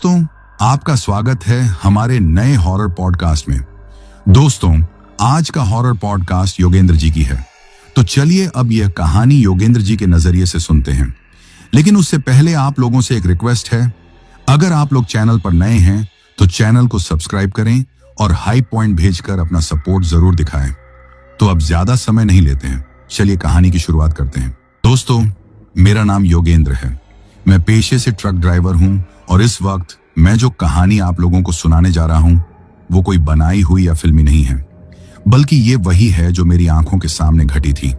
दोस्तों, आपका स्वागत है हमारे नए हॉरर पॉडकास्ट में। दोस्तों, आज का हॉरर पॉडकास्ट योगेंद्र जी की है, तो चलिए अब यह कहानी योगेंद्र जी के नजरिए से सुनते हैं। लेकिन उससे पहले आप लोगों से एक रिक्वेस्ट है, अगर आप लोग चैनल पर नए हैं तो चैनल को सब्सक्राइब करें और हाई पॉइंट भेजकर अपना सपोर्ट जरूर दिखाएं। तो अब ज्यादा समय नहीं लेते हैं, चलिए कहानी की शुरुआत करते हैं। दोस्तों, मेरा नाम योगेंद्र है। मैं पेशे से ट्रक ड्राइवर हूं और इस वक्त मैं जो कहानी आप लोगों को सुनाने जा रहा हूं वो कोई बनाई हुई या फिल्मी नहीं है, बल्कि ये वही है जो मेरी आंखों के सामने घटी थी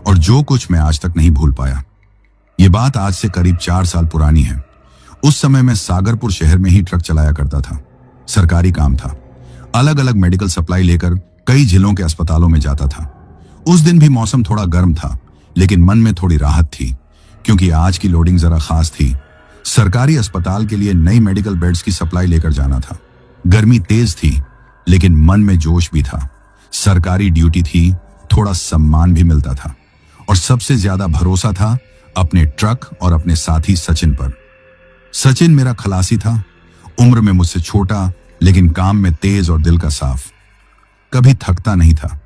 और जो कुछ मैं आज तक नहीं भूल पाया। ये बात आज से करीब 4 साल पुरानी है। उस समय मैं सागरपुर शहर में ही ट्रक चलाया करता था। सरकारी काम था। अलग अलग मेडिकल सप्लाई लेकर कई जिलों के अस्पतालों में जाता था। उस दिन भी मौसम थोड़ा गर्म था, लेकिन मन में थोड़ी राहत थी, क्योंकि आज की लोडिंग जरा खास थी। सरकारी अस्पताल के लिए नई मेडिकल बेड्स की सप्लाई लेकर जाना था। गर्मी तेज थी, लेकिन मन में जोश भी था। सरकारी ड्यूटी थी, थोड़ा सम्मान भी मिलता था और सबसे ज्यादा भरोसा था अपने ट्रक और अपने साथी सचिन पर। सचिन मेरा खलासी था, उम्र में मुझसे छोटा, लेकिन काम में तेज और दिल का साफ। कभी थकता नहीं था।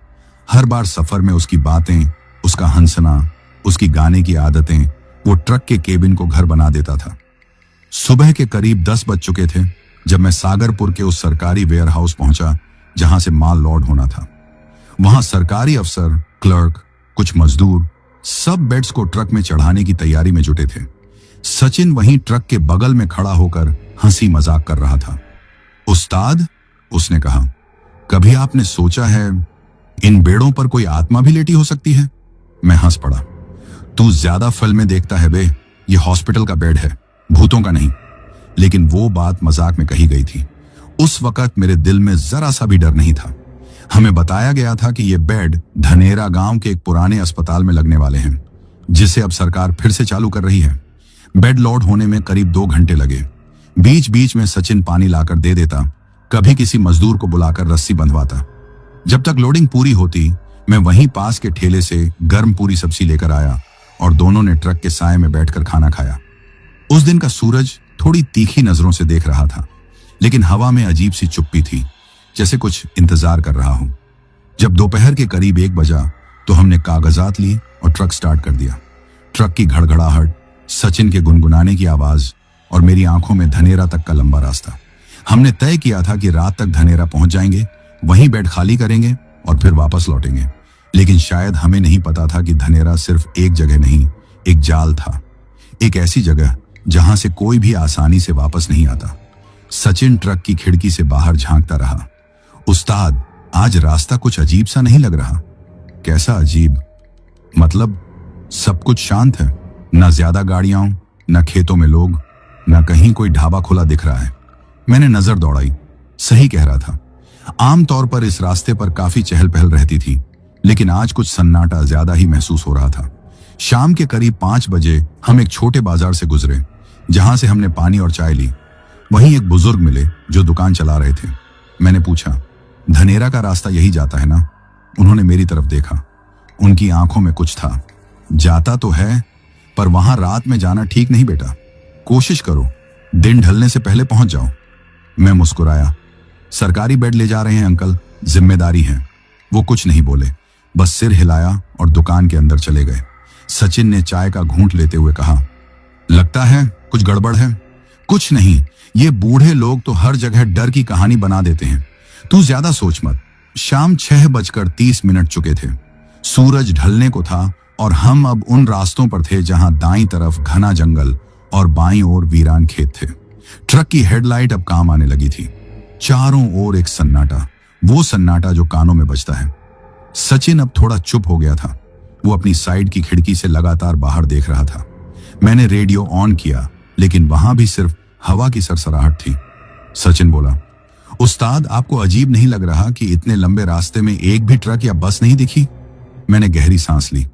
हर बार सफर में उसकी बातें, उसका हंसना, उसकी गाने की आदतें वो ट्रक के केबिन को घर बना देता था। सुबह के करीब 10 बज चुके थे जब मैं सागरपुर के उस सरकारी वेयर हाउस पहुंचा जहां से माल लोड होना था। वहां सरकारी अफसर, क्लर्क, कुछ मजदूर सब बेड्स को ट्रक में चढ़ाने की तैयारी में जुटे थे। सचिन वहीं ट्रक के बगल में खड़ा होकर हंसी मजाक कर रहा था। उस्ताद, उसने कहा, कभी आपने सोचा है इन बेड़ों पर कोई आत्मा भी लेटी हो सकती है? मैं हंस पड़ा। तू ज्यादा फिल्में देखता है बे, ये हॉस्पिटल का बेड है, भूतों का नहीं। लेकिन वो बात मजाक में कही गई थी। उस वक्त मेरे दिल में जरा सा भी डर नहीं था। हमें बताया गया था कि ये बेड धनेरा गांव के एक पुराने अस्पताल में लगने वाले हैं, जिसे अब सरकार फिर से चालू कर रही है। बेड लोड होने में करीब 2 घंटे लगे। बीच बीच में सचिन पानी लाकर दे देता, कभी किसी मजदूर को बुलाकर रस्सी बंधवाता। जब तक लोडिंग पूरी होती, मैं वहीं पास के ठेले से गर्म पूरी सब्जी लेकर आया और दोनों ने ट्रक के साए में बैठकर खाना खाया। उस दिन का सूरज थोड़ी तीखी नजरों से देख रहा था, लेकिन हवा में अजीब सी चुप्पी थी, जैसे कुछ इंतजार कर रहा हो। जब दोपहर के करीब 1 बजा तो हमने कागजात ली और ट्रक स्टार्ट कर दिया। ट्रक की घड़घड़ाहट, सचिन के गुनगुनाने की आवाज और मेरी आंखों में धनेरा तक का लंबा रास्ता। हमने तय किया था कि रात तक धनेरा पहुंच जाएंगे, वहीं बेड खाली करेंगे और फिर वापस लौटेंगे। लेकिन शायद हमें नहीं पता था कि धनेरा सिर्फ एक जगह नहीं, एक जाल था। एक ऐसी जगह जहां से कोई भी आसानी से वापस नहीं आता। सचिन ट्रक की खिड़की से बाहर झांकता रहा। उस्ताद, आज रास्ता कुछ अजीब सा नहीं लग रहा? कैसा अजीब? मतलब सब कुछ शांत है, न ज्यादा गाड़ियां, न खेतों में लोग, न कहीं कोई ढाबा खुला दिख रहा है। मैंने नजर दौड़ाई। सही कह रहा था। आमतौर पर इस रास्ते पर काफी चहल पहल रहती थी, लेकिन आज कुछ सन्नाटा ज्यादा ही महसूस हो रहा था। शाम के करीब 5 बजे हम एक छोटे बाजार से गुजरे, जहां से हमने पानी और चाय ली। वहीं एक बुजुर्ग मिले जो दुकान चला रहे थे। मैंने पूछा, धनेरा का रास्ता यही जाता है ना? उन्होंने मेरी तरफ देखा। उनकी आंखों में कुछ था। जाता तो है, पर वहां रात में जाना ठीक नहीं बेटा। कोशिश करो, दिन ढलने से पहले पहुंच जाओ। मैं मुस्कुराया। सरकारी बेड ले जा रहे हैं अंकल, जिम्मेदारी है। वो कुछ नहीं बोले, बस सिर हिलाया और दुकान के अंदर चले गए। सचिन ने चाय का घूंट लेते हुए कहा, लगता है कुछ गड़बड़ है। कुछ नहीं, ये बूढ़े लोग तो हर जगह डर की कहानी बना देते हैं। तू ज्यादा सोच मत। शाम 6:30 चुके थे। सूरज ढलने को था और हम अब उन रास्तों पर थे जहां दाईं तरफ घना जंगल और बाईं ओर वीरान खेत थे। ट्रक की हेडलाइट अब काम आने लगी थी। चारों ओर एक सन्नाटा, वो सन्नाटा जो कानों में बजता है। सचिन अब थोड़ा चुप हो गया था। वो अपनी साइड की खिड़की से लगातार बाहर देख रहा था। मैंने रेडियो ऑन किया, लेकिन वहां भी सिर्फ हवा की सरसराहट थी। सचिन बोला, उस्ताद, आपको अजीब नहीं लग रहा कि इतने लंबे रास्ते में एक भी ट्रक या बस नहीं दिखी? मैंने गहरी सांस ली।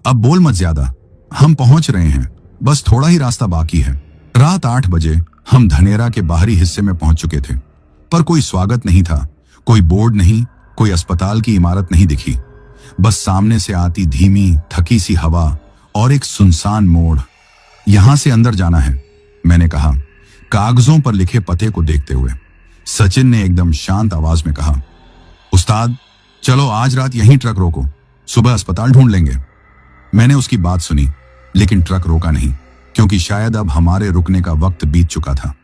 अब बोल मत ज्यादा, हम पहुंच रहे हैं, बस थोड़ा ही रास्ता बाकी है। रात 8 बजे हम धनेरा के बाहरी हिस्से में पहुंच चुके थे, पर कोई स्वागत नहीं था। कोई बोर्ड नहीं, कोई अस्पताल की इमारत नहीं दिखी। बस सामने से आती धीमी थकी सी हवा और एक सुनसान मोड़। यहां से अंदर जाना है, मैंने कहा। कागजों पर लिखे पते को देखते हुए सचिन ने एकदम शांत आवाज में कहा, उस्ताद चलो आज रात यहीं ट्रक रोको, सुबह अस्पताल ढूंढ लेंगे। मैंने उसकी बात सुनी, लेकिन ट्रक रोका नहीं, क्योंकि शायद अब हमारे रुकने का वक्त बीत चुका था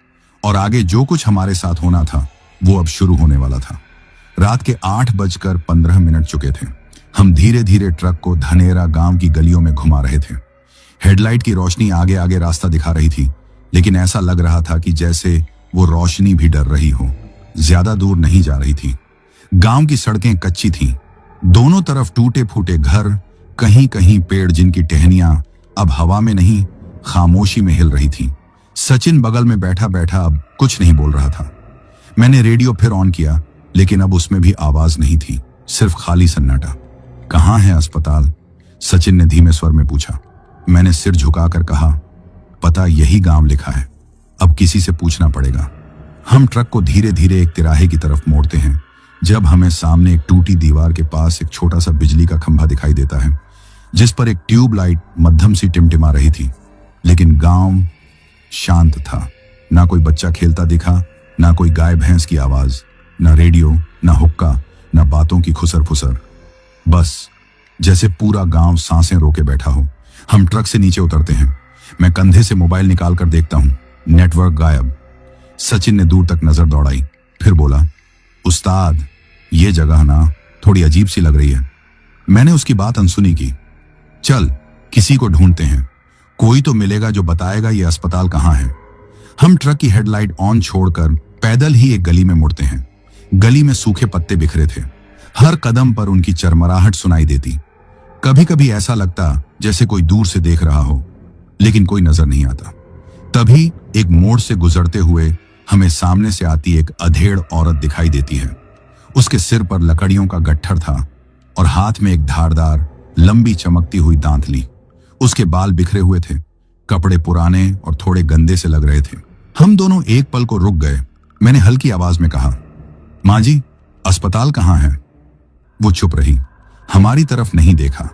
और आगे जो कुछ हमारे साथ होना था वो अब शुरू होने वाला था। रात के 8:15 चुके थे। हम धीरे धीरे ट्रक को धनेरा गांव की गलियों में घुमा रहे थे। हेडलाइट की रोशनी आगे आगे रास्ता दिखा रही थी, लेकिन ऐसा लग रहा था कि जैसे वो रोशनी भी डर रही हो। ज्यादा दूर नहीं जा रही थी। गांव की सड़कें कच्ची थीं, दोनों तरफ टूटे फूटे घर, कहीं कहीं पेड़ जिनकी टहनियां अब हवा में नहीं खामोशी में हिल रही थी। सचिन बगल में बैठा बैठा अब कुछ नहीं बोल रहा था। मैंने रेडियो फिर ऑन किया, लेकिन अब उसमें भी आवाज नहीं थी, सिर्फ खाली सन्नाटा। कहाँ है अस्पताल? सचिन ने धीमे स्वर में पूछा। मैंने सिर झुकाकर कहा, पता यही गांव लिखा है, अब किसी से पूछना पड़ेगा। हम ट्रक को धीरे धीरे एक तिराहे की तरफ मोड़ते हैं, जब हमें सामने एक टूटी दीवार के पास एक छोटा सा बिजली का खंभा दिखाई देता है, जिस पर एक ट्यूबलाइट मध्यम सी टिमटिमा रही थी। लेकिन गांव शांत था। ना कोई बच्चा खेलता दिखा, ना कोई गाय भैंस की आवाज, ना रेडियो, ना हुक्का, ना बातों की खुसर फुसर। बस जैसे पूरा गांव सांसें रोके बैठा हो। हम ट्रक से नीचे उतरते हैं। मैं कंधे से मोबाइल निकाल कर देखता हूं, नेटवर्क गायब। सचिन ने दूर तक नजर दौड़ाई, फिर बोला, उस्ताद ये जगह ना थोड़ी अजीब सी लग रही है। मैंने उसकी बात अनसुनी की। चल किसी को ढूंढते हैं, कोई तो मिलेगा जो बताएगा ये अस्पताल कहाँ है। हम ट्रक की हेडलाइट ऑन छोड़कर पैदल ही एक गली में मुड़ते हैं। गली में सूखे पत्ते बिखरे थे, हर कदम पर उनकी चरमराहट सुनाई देती। कभी कभी ऐसा लगता जैसे कोई दूर से देख रहा हो, लेकिन कोई नजर नहीं आता। तभी एक मोड़ से गुजरते हुए हमें सामने से आती एक अधेड़ औरत दिखाई देती है। उसके सिर पर लकड़ियों का गट्ठर था और हाथ में एक धारदार लंबी चमकती हुई दांतली। उसके बाल बिखरे हुए थे, कपड़े पुराने और थोड़े गंदे से लग रहे थे। हम दोनों एक पल को रुक गए। मैंने हल्की आवाज में कहा, माँ जी अस्पताल कहाँ है? वो चुप रही, हमारी तरफ नहीं देखा,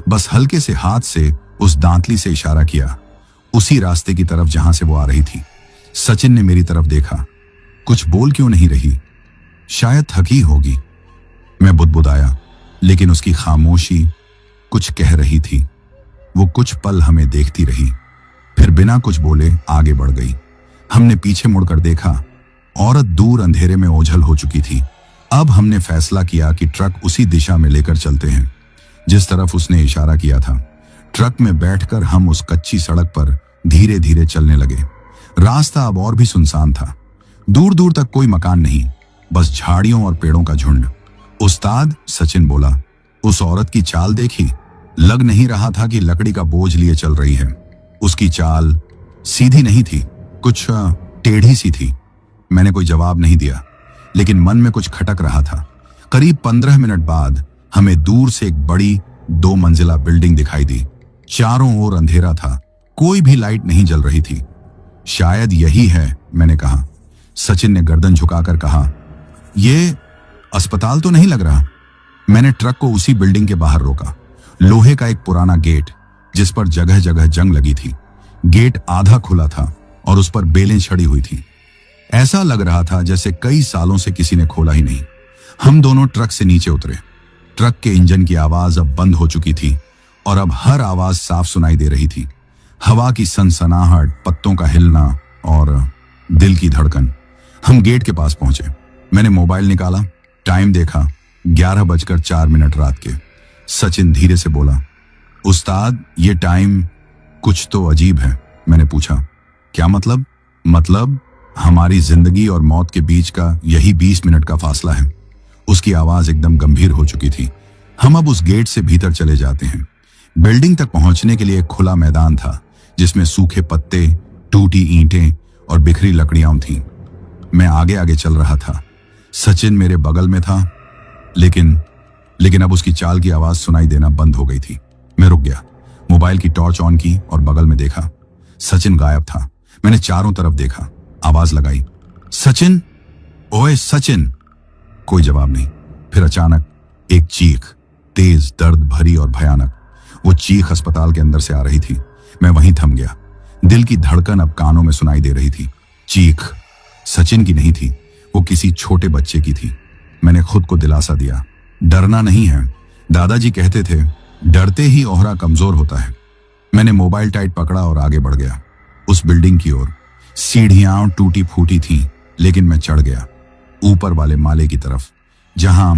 बस हल्के से हाथ से उस दांतली से इशारा किया, उसी रास्ते की तरफ जहां से वो आ रही थी। सचिन ने मेरी तरफ देखा। कुछ बोल क्यों नहीं रही? शायद थकी होगी। मैं बुदबुदाया, लेकिन उसकी खामोशी कुछ कह रही थी। वो कुछ पल हमें देखती रही, फिर बिना कुछ बोले आगे बढ़ गई। हमने पीछे मुड़कर देखा, औरत दूर अंधेरे में ओझल हो चुकी थी। अब हमने फैसला किया कि ट्रक उसी दिशा में लेकर चलते हैं जिस तरफ उसने इशारा किया था। ट्रक में बैठकर हम उस कच्ची सड़क पर धीरे धीरे चलने लगे। रास्ता अब और भी सुनसान था। दूर दूर तक कोई मकान नहीं, बस झाड़ियों और पेड़ों का झुंड। उस्ताद, सचिन बोला, उस औरत की चाल देखी? लग नहीं रहा था कि लकड़ी का बोझ लिए चल रही है। उसकी चाल सीधी नहीं थी, कुछ टेढ़ी सी थी। मैंने कोई जवाब नहीं दिया, लेकिन मन में कुछ खटक रहा था। करीब 15 मिनट बाद हमें दूर से एक बड़ी 2 मंजिला बिल्डिंग दिखाई दी। चारों ओर अंधेरा था, कोई भी लाइट नहीं जल रही थी। शायद यही है, मैंने कहा। सचिन ने गर्दन झुकाकर कहा, ये अस्पताल तो नहीं लग रहा। मैंने ट्रक को उसी बिल्डिंग के बाहर रोका। लोहे का एक पुराना गेट, जिस पर जगह जगह जंग लगी थी। गेट आधा खुला था और उस पर बेलें छड़ी हुई थी। ऐसा लग रहा था जैसे कई सालों से किसी ने खोला ही नहीं। हम दोनों ट्रक से नीचे उतरे। ट्रक के इंजन की आवाज अब बंद हो चुकी थी और अब हर आवाज साफ सुनाई दे रही थी। हवा की सनसनाहट, पत्तों का हिलना और दिल की धड़कन। हम गेट के पास पहुंचे। मैंने मोबाइल निकाला, टाइम देखा, 11:04 रात के। सचिन धीरे से बोला, उस्ताद ये टाइम कुछ तो अजीब है। मैंने पूछा, क्या मतलब? मतलब हमारी जिंदगी और मौत के बीच का यही 20 मिनट का फासला है। उसकी आवाज एकदम गंभीर हो चुकी थी। हम अब उस गेट से भीतर चले जाते हैं। बिल्डिंग तक पहुंचने के लिए एक खुला मैदान था, जिसमें सूखे पत्ते, टूटी ईंटें और बिखरी लकड़ियां थीं। मैं आगे आगे चल रहा था। सचिन मेरे बगल में था, लेकिन अब उसकी चाल की आवाज सुनाई देना बंद हो गई थी। मैं रुक गया, मोबाइल की टॉर्च ऑन की और बगल में देखा। सचिन गायब था। मैंने चारों तरफ देखा, आवाज लगाई, सचिन, ओए सचिन। कोई जवाब नहीं। फिर अचानक एक चीख, तेज, दर्द भरी और भयानक। वो चीख अस्पताल के अंदर से आ रही थी। मैं वहीं थम गया। दिल की धड़कन अब कानों में सुनाई दे रही थी। चीख सचिन की नहीं थी, वो किसी छोटे बच्चे की थी। मैंने खुद को दिलासा दिया, डरना नहीं है। दादाजी कहते थे डरते ही ओहरा कमजोर होता है। मैंने मोबाइल टाइट पकड़ा और आगे बढ़ गया उस बिल्डिंग की ओर। सीढ़ियां टूटी फूटी थीं, लेकिन मैं चढ़ गया ऊपर वाले माले की तरफ, जहां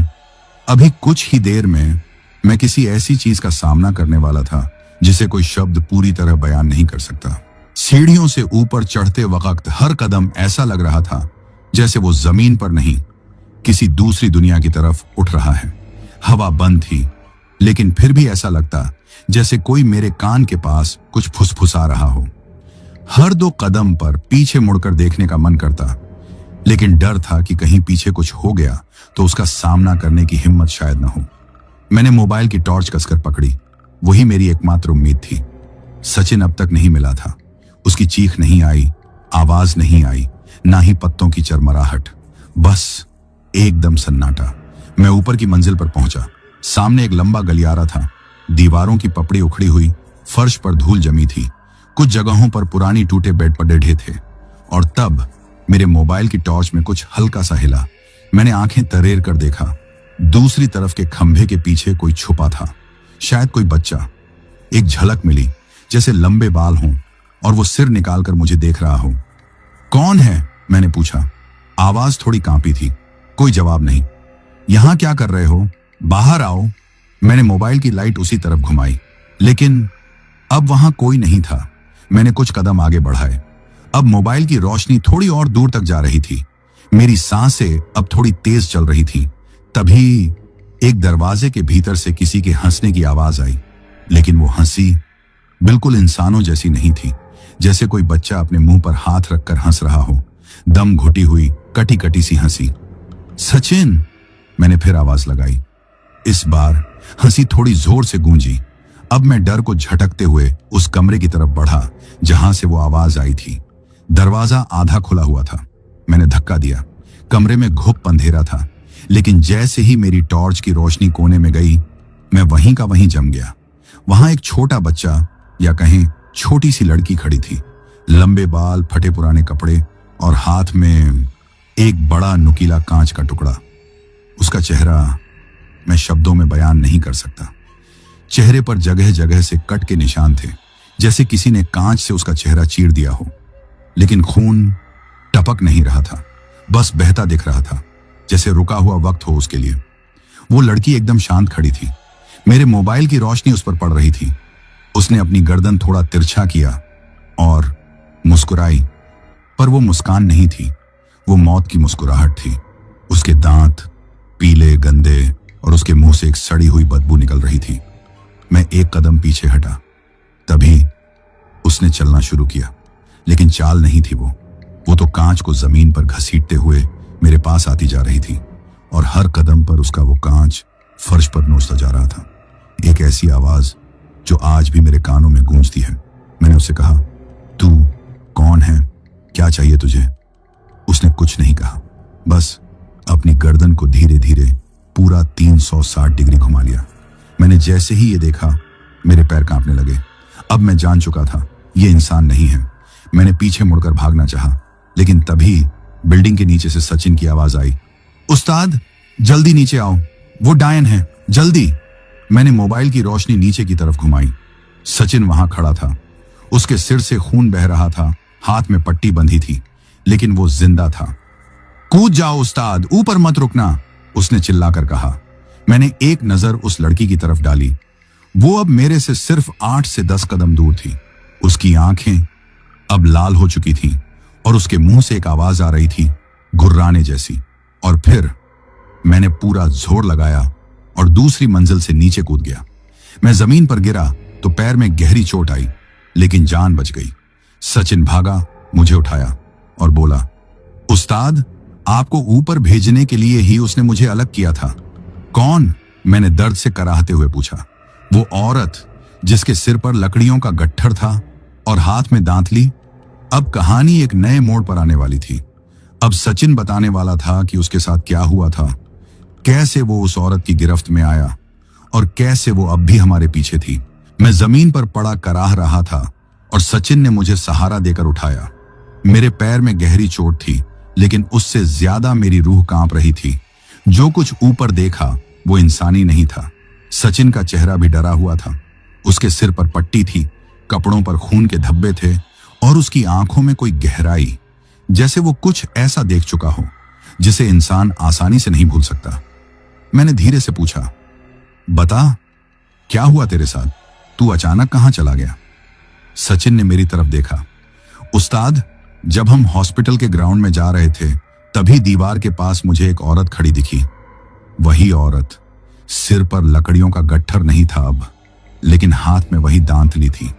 अभी कुछ ही देर में मैं किसी ऐसी चीज का सामना करने वाला था जिसे कोई शब्द पूरी तरह बयान नहीं कर सकता। सीढ़ियों से ऊपर चढ़ते वक्त हर कदम ऐसा लग रहा था जैसे वो जमीन पर नहीं, किसी दूसरी दुनिया की तरफ उठ रहा है। हवा बंद थी, लेकिन फिर भी ऐसा लगता जैसे कोई मेरे कान के पास कुछ फुसफुसा रहा हो। हर 2 कदम पर पीछे मुड़कर देखने का मन करता, लेकिन डर था कि कहीं पीछे कुछ हो गया तो उसका सामना करने की हिम्मत शायद न हो। मैंने मोबाइल की टॉर्च कसकर पकड़ी, वही मेरी एकमात्र उम्मीद थी। सचिन अब तक नहीं मिला था। उसकी चीख नहीं आई, आवाज नहीं आई, ना ही पत्तों की चरमराहट, बस एकदम सन्नाटा। मैं ऊपर की मंजिल पर पहुंचा। सामने एक लंबा गलियारा था, दीवारों की पपड़ी उखड़ी हुई, फर्श पर धूल जमी थी, कुछ जगहों पर पुरानी टूटे बेड पड़े थे। और तब मेरे मोबाइल की टॉर्च में कुछ हल्का सा हिला। मैंने आंखें तरेर कर देखा, दूसरी तरफ के खंभे के पीछे कोई छुपा था, शायद कोई बच्चा। एक झलक मिली जैसे लंबे बाल हों और वो सिर निकालकर मुझे देख रहा हो। कौन है? मैंने पूछा। आवाज थोड़ी कांपी थी। कोई जवाब नहीं। यहां क्या कर रहे हो? बाहर आओ। मैंने मोबाइल की लाइट उसी तरफ घुमाई, लेकिन अब वहां कोई नहीं था। मैंने कुछ कदम आगे बढ़ाए। अब मोबाइल की रोशनी थोड़ी और दूर तक जा रही थी। मेरी सांसें अब थोड़ी तेज चल रही थी। तभी एक दरवाजे के भीतर से किसी के हंसने की आवाज आई, लेकिन वो हंसी बिल्कुल इंसानों जैसी नहीं थी। जैसे कोई बच्चा अपने मुंह पर हाथ रखकर हंस रहा हो, दम घुटी हुई, कटी कटी सी हंसी। सचिन! मैंने फिर आवाज लगाई। इस बार हंसी थोड़ी जोर से गूंजी। अब मैं डर को झटकते हुए उस कमरे की तरफ बढ़ा जहां से वो आवाज आई थी। दरवाजा आधा खुला हुआ था। मैंने धक्का दिया। कमरे में घुप अंधेरा था, लेकिन जैसे ही मेरी टॉर्च की रोशनी कोने में गई, मैं वहीं का वहीं जम गया। वहां एक छोटा बच्चा, या कहें छोटी सी लड़की खड़ी थी। लंबे बाल, फटे पुराने कपड़े और हाथ में एक बड़ा नुकीला कांच का टुकड़ा। उसका चेहरा मैं शब्दों में बयान नहीं कर सकता। चेहरे पर जगह जगह से कट के निशान थे, जैसे किसी ने कांच से उसका चेहरा चीर दिया हो, लेकिन खून टपक नहीं रहा था, बस बहता दिख रहा था, जैसे रुका हुआ वक्त हो उसके लिए। वो लड़की एकदम शांत खड़ी थी। मेरे मोबाइल की रोशनी उस पर पड़ रही थी। उसने अपनी गर्दन थोड़ा तिरछा किया और मुस्कुराई, पर वो मुस्कान नहीं थी, वो मौत की मुस्कुराहट थी। उसके दांत पीले, गंदे, और उसके मुंह से एक सड़ी हुई बदबू निकल रही थी। मैं एक कदम पीछे हटा। तभी उसने चलना शुरू किया, लेकिन चाल नहीं थी वो तो कांच को जमीन पर घसीटते हुए मेरे पास आती जा रही थी, और हर कदम पर उसका वो कांच फर्श पर नोचता जा रहा था। एक ऐसी आवाज जो आज भी मेरे कानों में गूंजती है। मैंने उससे कहा, तू कौन है? क्या चाहिए तुझे? उसने कुछ नहीं कहा, बस अपनी गर्दन को धीरे धीरे पूरा 360 डिग्री घुमा लिया। मैंने जैसे ही ये देखा, मेरे पैर कांपने लगे। अब मैं जान चुका था ये इंसान नहीं है। मैंने पीछे मुड़कर भागना चाहा, लेकिन तभी बिल्डिंग के नीचे से सचिन की आवाज आई, उस्ताद जल्दी नीचे आओ, वो डायन है, जल्दी। मैंने मोबाइल की रोशनी नीचे की तरफ घुमाई। सचिन वहां खड़ा था। उसके सिर से खून बह रहा था, हाथ में पट्टी बंधी थी, लेकिन वो जिंदा था। कूद जाओ उस्ताद, ऊपर मत रुकना, उसने चिल्लाकर कहा। मैंने एक नजर उस लड़की की तरफ डाली। वो अब मेरे से सिर्फ 8 से 10 कदम दूर थी। उसकी आंखें अब लाल हो चुकी थीं और उसके मुंह से एक आवाज आ रही थी, घुर्राने जैसी। और फिर मैंने पूरा जोर लगाया और दूसरी मंजिल से नीचे कूद गया। मैं जमीन पर गिरा तो पैर में गहरी चोट आई, लेकिन जान बच गई। सचिन भागा, मुझे उठाया और बोला, उस्ताद आपको ऊपर भेजने के लिए ही उसने मुझे अलग किया था। कौन? मैंने दर्द से कराहते हुए पूछा। वो औरत जिसके सिर पर लकड़ियों का गट्ठर था और हाथ में दांतली। अब कहानी एक नए मोड़ पर आने वाली थी। अब सचिन बताने वाला था कि उसके साथ क्या हुआ था, कैसे वो उस औरत की गिरफ्त में आया और कैसे वो अब भी हमारे पीछे थी। मैं जमीन पर पड़ा कराह रहा था और सचिन ने मुझे सहारा देकर उठाया। मेरे पैर में गहरी चोट थी, लेकिन उससे ज्यादा मेरी रूह कांप रही थी। जो कुछ ऊपर देखा वो इंसानी नहीं था। सचिन का चेहरा भी डरा हुआ था। उसके सिर पर पट्टी थी, कपड़ों पर खून के धब्बे थे और उसकी आंखों में कोई गहराई, जैसे वो कुछ ऐसा देख चुका हो जिसे इंसान आसानी से नहीं भूल सकता। मैंने धीरे से पूछा, बता क्या हुआ तेरे साथ? तू अचानक कहां चला गया? सचिन ने मेरी तरफ देखा। उस्ताद, जब हम हॉस्पिटल के ग्राउंड में जा रहे थे तभी दीवार के पास मुझे एक औरत खड़ी दिखी। वही औरत, सिर पर लकड़ियों का गट्ठर नहीं था अब, लेकिन हाथ में वही दांतली थी।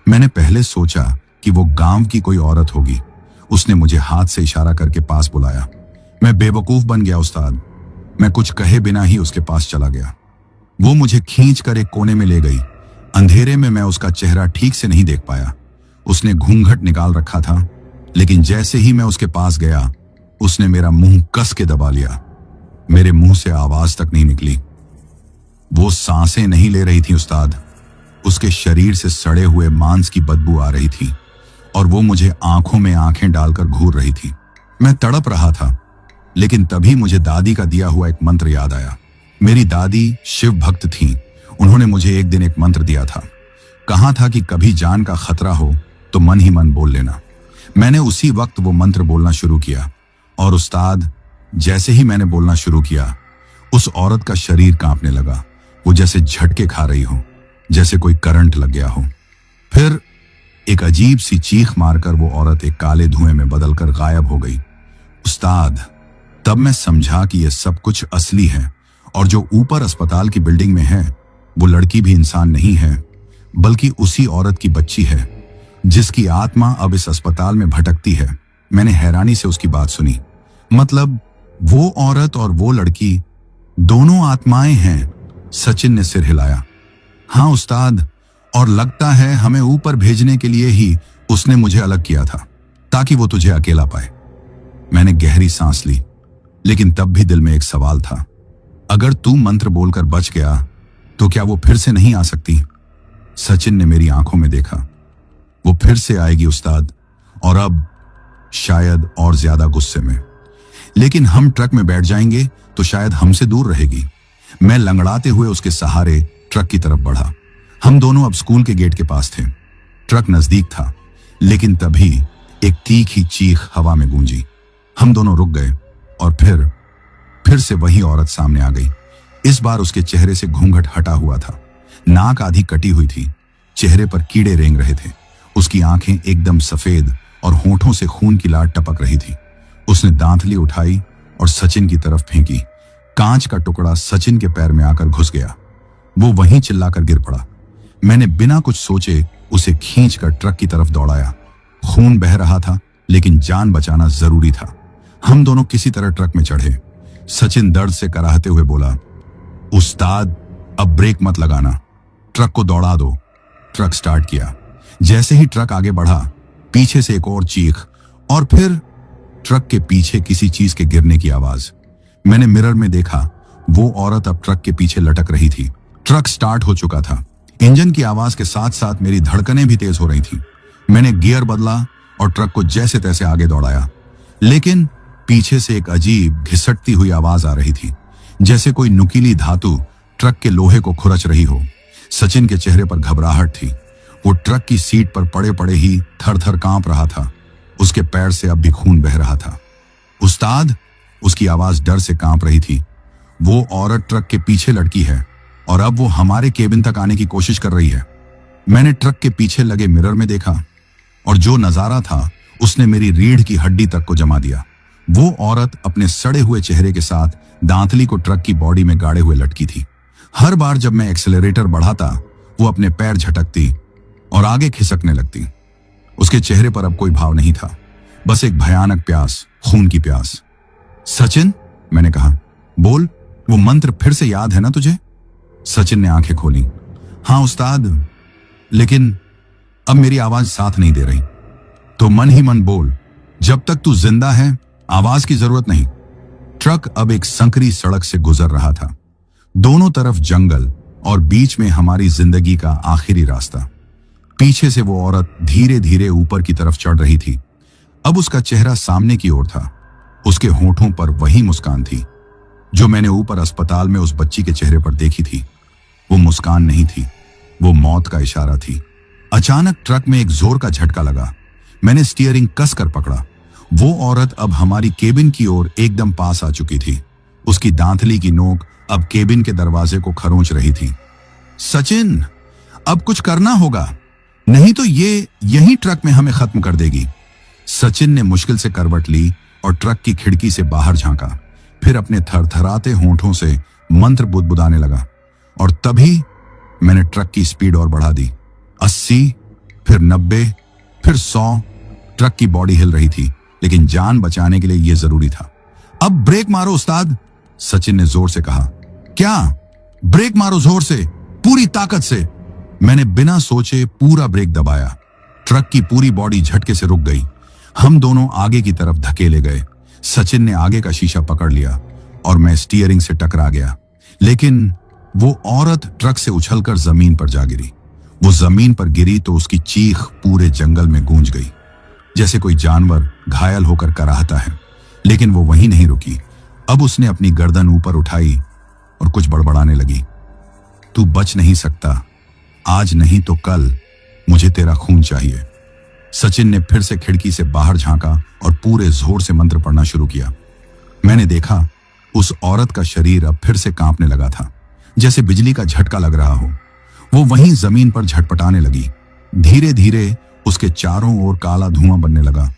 मैंने पहले सोचा कि वो गांव की कोई औरत होगी। उसने मुझे हाथ से इशारा करके पास बुलाया। मैं बेवकूफ बन गया उस्ताद। मैं कुछ कहे बिना ही उसके पास चला गया। वो मुझे खींच कर एक कोने में ले गई। अंधेरे में मैं उसका चेहरा ठीक से नहीं देख पाया। उसने घूंघट निकाल रखा था, लेकिन जैसे ही मैं उसके पास गया उसने मेरा मुंह कस के दबा लिया। मेरे मुंह से आवाज तक नहीं निकली। वो सांसें नहीं ले रही थी उस्ताद। उसके शरीर से सड़े हुए मांस की बदबू आ रही थी और वो मुझे आंखों में आंखें डालकर घूर रही थी। मैं तड़प रहा था, लेकिन तभी मुझे दादी का दिया हुआ एक मंत्र याद आया। मेरी दादी शिव भक्त थीं। उन्होंने मुझे एक दिन एक मंत्र दिया था। कहा था कि कभी जान का खतरा हो तो मन ही मन बोल लेना। मैंने उसी वक्त वो मंत्र बोलना शुरू किया और उस्ताद, जैसे ही मैंने बोलना शुरू किया उस औरत का शरीर कांपने लगा। वो जैसे झटके खा रही हो, जैसे कोई करंट लग गया हो। फिर एक अजीब सी चीख मारकर वो औरत एक काले धुएं में बदलकर गायब हो गई। उस्ताद, तब मैं समझा कि यह सब कुछ असली है और जो ऊपर अस्पताल की बिल्डिंग में है वो लड़की भी इंसान नहीं है, बल्कि उसी औरत की बच्ची है जिसकी आत्मा अब इस अस्पताल में भटकती है। मैंने हैरानी से उसकी बात सुनी। मतलब वो औरत और वो लड़की दोनों आत्माएं हैं? सचिन ने सिर हिलाया। हाँ उस्ताद, और लगता है हमें ऊपर भेजने के लिए ही उसने मुझे अलग किया था, ताकि वो तुझे अकेला पाए। मैंने गहरी सांस ली, लेकिन तब भी दिल में एक सवाल था। अगर तू मंत्र बोलकर बच गया तो क्या वो फिर से नहीं आ सकती? सचिन ने मेरी आंखों में देखा। वो फिर से आएगी उस्ताद, और अब शायद और ज्यादा गुस्से में। लेकिन हम ट्रक में बैठ जाएंगे तो शायद हमसे दूर रहेगी। मैं लंगड़ाते हुए उसके सहारे ट्रक की तरफ बढ़ा। हम दोनों अब स्कूल के गेट के पास थे। ट्रक नजदीक था, लेकिन तभी एक तीखी चीख हवा में गूंजी। हम दोनों रुक गए और फिर से वही औरत सामने आ गई। इस बार उसके चेहरे से घूंघट हटा हुआ था। नाक आधी कटी हुई थी, चेहरे पर कीड़े रेंग रहे थे। उसकी आंखें एकदम सफेद और होंठों से खून की लाट टपक रही थी। उसने दांतली उठाई और सचिन की तरफ फेंकी। कांच का टुकड़ा सचिन के पैर में आकर घुस गया। वो वहीं चिल्लाकर गिर पड़ा। मैंने बिना कुछ सोचे उसे खींचकर ट्रक की तरफ दौड़ाया। खून बह रहा था, लेकिन जान बचाना जरूरी था। हम दोनों किसी तरह ट्रक में चढ़े। सचिन दर्द से कराहते हुए बोला, उस्ताद, अब ब्रेक मत लगाना, ट्रक को दौड़ा दो। ट्रक स्टार्ट किया। जैसे ही ट्रक आगे बढ़ा, पीछे से एक और चीख और फिर ट्रक के पीछे किसी चीज के गिरने की आवाज। मैंने मिरर में देखा, वो औरत अब ट्रक के पीछे लटक रही थी। ट्रक स्टार्ट हो चुका था। इंजन की आवाज के साथ साथ मेरी धड़कनें भी तेज हो रही थी। मैंने गियर बदला और ट्रक को जैसे तैसे आगे दौड़ाया, लेकिन पीछे से एक अजीब घिसटती हुई आवाज आ रही थी, जैसे कोई नुकीली धातु ट्रक के लोहे को खुरच रही हो। सचिन के चेहरे पर घबराहट थी। वो ट्रक की सीट पर पड़े पड़े ही थर थर कांप रहा था। उसके पैर से अब भी खून बह रहा था। उस्ताद, उसकी आवाज डर से कांप रही थी। वो औरत ट्रक के पीछे लटकी है और अब वो हमारे केबिन तक आने की कोशिश कर रही है। मैंने ट्रक के पीछे लगे मिरर में देखा और जो नजारा था उसने मेरी रीढ़ की हड्डी तक को जमा दिया। वो औरत अपने सड़े हुए चेहरे के साथ दांतली को ट्रक की बॉडी में गाड़े हुए लटकी थी। हर बार जब मैं एक्सेलरेटर बढ़ाता, वो अपने पैर झटकती और आगे खिसकने लगती। उसके चेहरे पर अब कोई भाव नहीं था, बस एक भयानक प्यास, खून की प्यास। सचिन, मैंने कहा, बोल, वो मंत्र फिर से याद है ना तुझे? सचिन ने आंखें खोली। हाँ उस्ताद, लेकिन अब मेरी आवाज साथ नहीं दे रही। तो मन ही मन बोल, जब तक तू जिंदा है आवाज की जरूरत नहीं। ट्रक अब एक संकरी सड़क से गुजर रहा था। दोनों तरफ जंगल और बीच में हमारी जिंदगी का आखिरी रास्ता। पीछे से वो औरत धीरे धीरे ऊपर की तरफ चढ़ रही थी। अब उसका चेहरा सामने की ओर था। उसके होठों पर वही मुस्कान थी जो मैंने ऊपर अस्पताल में उस बच्ची के चेहरे पर देखी थी। वो मुस्कान नहीं थी, वो मौत का इशारा थी। अचानक ट्रक में एक जोर का झटका लगा। मैंने स्टीयरिंग कसकर पकड़ा। वो औरत अब हमारी केबिन की ओर एकदम पास आ चुकी थी। उसकी दांतली की नोक अब केबिन के दरवाजे को खरोंच रही थी। सचिन, अब कुछ करना होगा, नहीं तो ये यही ट्रक में हमें खत्म कर देगी। सचिन ने मुश्किल से करवट ली और ट्रक की खिड़की से बाहर झांका, फिर अपने थरथराते होंठों से मंत्र बुदबुदाने लगा। और तभी मैंने ट्रक की स्पीड और बढ़ा दी। 80, फिर 90, फिर 100। ट्रक की बॉडी हिल रही थी, लेकिन जान बचाने के लिए यह जरूरी था। अब ब्रेक मारो उस्ताद, सचिन ने जोर से कहा। क्या? ब्रेक मारो जोर से, पूरी ताकत से। मैंने बिना सोचे पूरा ब्रेक दबाया। ट्रक की पूरी बॉडी झटके से रुक गई। हम दोनों आगे की तरफ धकेले गए। सचिन ने आगे का शीशा पकड़ लिया और मैं स्टीयरिंग से टकरा गया। लेकिन वो औरत ट्रक से उछलकर जमीन पर जा गिरी। वो जमीन पर गिरी तो उसकी चीख पूरे जंगल में गूंज गई, जैसे कोई जानवर घायल होकर कराहता है। लेकिन वो वहीं नहीं रुकी। अब उसने अपनी गर्दन ऊपर उठाई और कुछ बड़बड़ाने लगी। तू बच नहीं सकता, आज नहीं तो कल मुझे तेरा खून चाहिए। सचिन ने फिर से खिड़की से बाहर झांका और पूरे जोर से मंत्र पढ़ना शुरू किया। मैंने देखा उस औरत का शरीर अब फिर से कांपने लगा था, जैसे बिजली का झटका लग रहा हो। वो वहीं जमीन पर झटपटाने लगी। धीरे धीरे उसके चारों ओर काला धुआं बनने लगा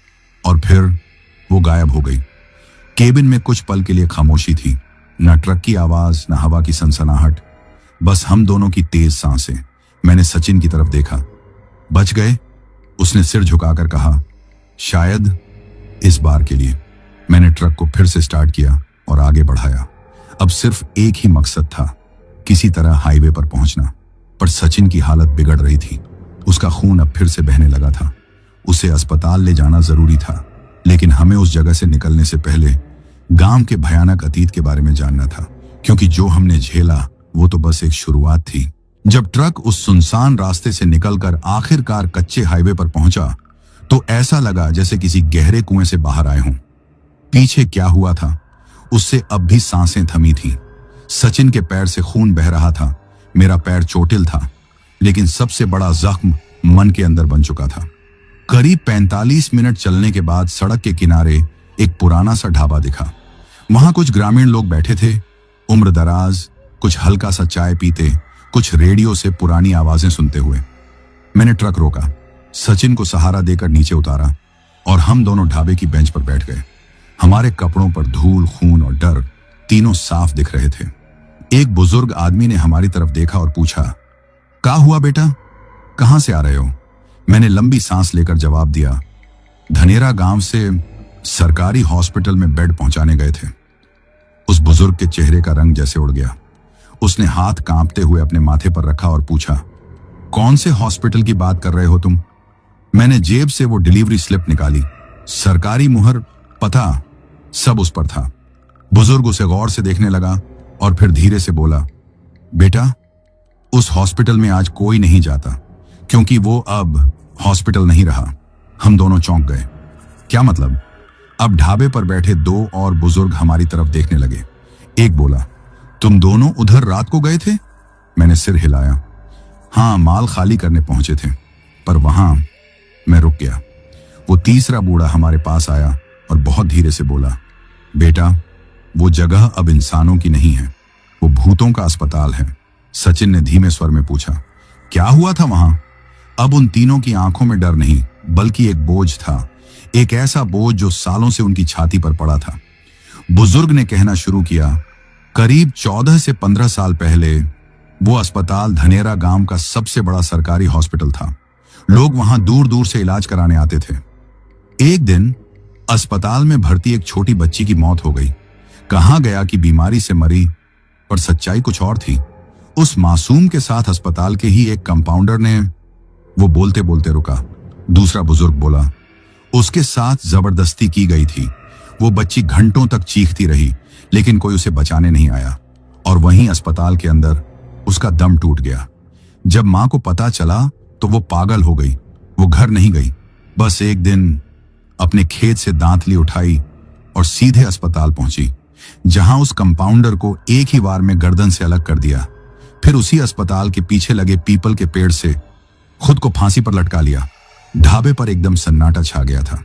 और फिर वो गायब हो गई। केबिन में कुछ पल के लिए खामोशी थी, न ट्रक की आवाज, न हवा की सनसनाहट, बस हम दोनों की तेज सांसें। मैंने सचिन की तरफ देखा। बच गए? उसने सिर झुकाकर कहा। शायद इस बार के लिए। मैंने ट्रक को फिर से स्टार्ट किया और आगे बढ़ाया। अब सिर्फ एक ही मकसद था, किसी तरह हाईवे पर पहुंचना। पर सचिन की हालत बिगड़ रही थी। उसका खून अब फिर से बहने लगा था। उसे अस्पताल ले जाना जरूरी था, लेकिन हमें उस जगह से निकलने से पहले गांव के भयानक अतीत के बारे में जानना था, क्योंकि जो हमने झेला वो तो बस एक शुरुआत थी। जब ट्रक उस सुनसान रास्ते से निकलकर आखिरकार कच्चे हाईवे पर पहुंचा तो ऐसा लगा जैसे किसी गहरे कुएं से बाहर आए हों। पीछे क्या हुआ था उससे अब भी सांसें थमी थीं। सचिन के पैर से खून बह रहा था। मेरा पैर चोटिल था, लेकिन सबसे बड़ा जख्म मन के अंदर बन चुका था। करीब 45 मिनट चलने के बाद सड़क के किनारे एक पुराना सा ढाबा दिखा। वहां कुछ ग्रामीण लोग बैठे थे, उम्र दराज, कुछ हल्का सा चाय पीते, कुछ रेडियो से पुरानी आवाजें सुनते हुए। मैंने ट्रक रोका, सचिन को सहारा देकर नीचे उतारा और हम दोनों ढाबे की बेंच पर बैठ गए। हमारे कपड़ों पर धूल, खून और डर तीनों साफ दिख रहे थे। एक बुजुर्ग आदमी ने हमारी तरफ देखा और पूछा, क्या हुआ बेटा, कहां से आ रहे हो? मैंने लंबी सांस लेकर जवाब दिया, धनेरा गांव से सरकारी हॉस्पिटल में बेड पहुंचाने गए थे। उस बुजुर्ग के चेहरे का रंग जैसे उड़ गया। उसने हाथ कांपते हुए अपने माथे पर रखा और पूछा, कौन से हॉस्पिटल की बात कर रहे हो तुम? मैंने जेब से वो डिलीवरी स्लिप निकाली। सरकारी मुहर, पता, सब उस पर था। बुजुर्ग उसे गौर से देखने लगा और फिर धीरे से बोला, बेटा, उस हॉस्पिटल में आज कोई नहीं जाता, क्योंकि वो अब हॉस्पिटल नहीं रहा। हम दोनों चौंक गए। क्या मतलब? अब ढाबे पर बैठे दो और बुजुर्ग हमारी तरफ देखने लगे। एक बोला, तुम दोनों उधर रात को गए थे? मैंने सिर हिलाया। हाँ, माल खाली करने पहुंचे थे, पर वहां मैं रुक गया। वो तीसरा बूढ़ा हमारे पास आया और बहुत धीरे से बोला, बेटा, वो जगह अब इंसानों की नहीं है, वो भूतों का अस्पताल है। सचिन ने धीमे स्वर में पूछा, क्या हुआ था वहां? अब उन तीनों की आंखों में डर नहीं, बल्कि एक बोझ था, एक ऐसा बोझ जो सालों से उनकी छाती पर पड़ा था। बुजुर्ग ने कहना शुरू किया, करीब 14 से 15 साल पहले वो अस्पताल धनेरा गांव का सबसे बड़ा सरकारी हॉस्पिटल था। लोग वहां दूर दूर से इलाज कराने आते थे। एक दिन अस्पताल में भर्ती एक छोटी बच्ची की मौत हो गई। कहा गया कि बीमारी से मरी, पर सच्चाई कुछ और थी। उस मासूम के साथ अस्पताल के ही एक कंपाउंडर ने, वो बोलते बोलते रुका। दूसरा बुजुर्ग बोला, उसके साथ जबरदस्ती की गई थी। वो बच्ची घंटों तक चीखती रही, लेकिन कोई उसे बचाने नहीं आया और वहीं अस्पताल के अंदर उसका दम टूट गया। जब मां को पता चला तो वो पागल हो गई। वो घर नहीं गई, बस एक दिन अपने खेत से दांतली उठाई और सीधे अस्पताल पहुंची, जहां उस कंपाउंडर को एक ही बार में गर्दन से अलग कर दिया। फिर उसी अस्पताल के पीछे लगे पीपल के पेड़ से खुद को फांसी पर लटका लिया। ढाबे पर एकदम सन्नाटा छा गया था।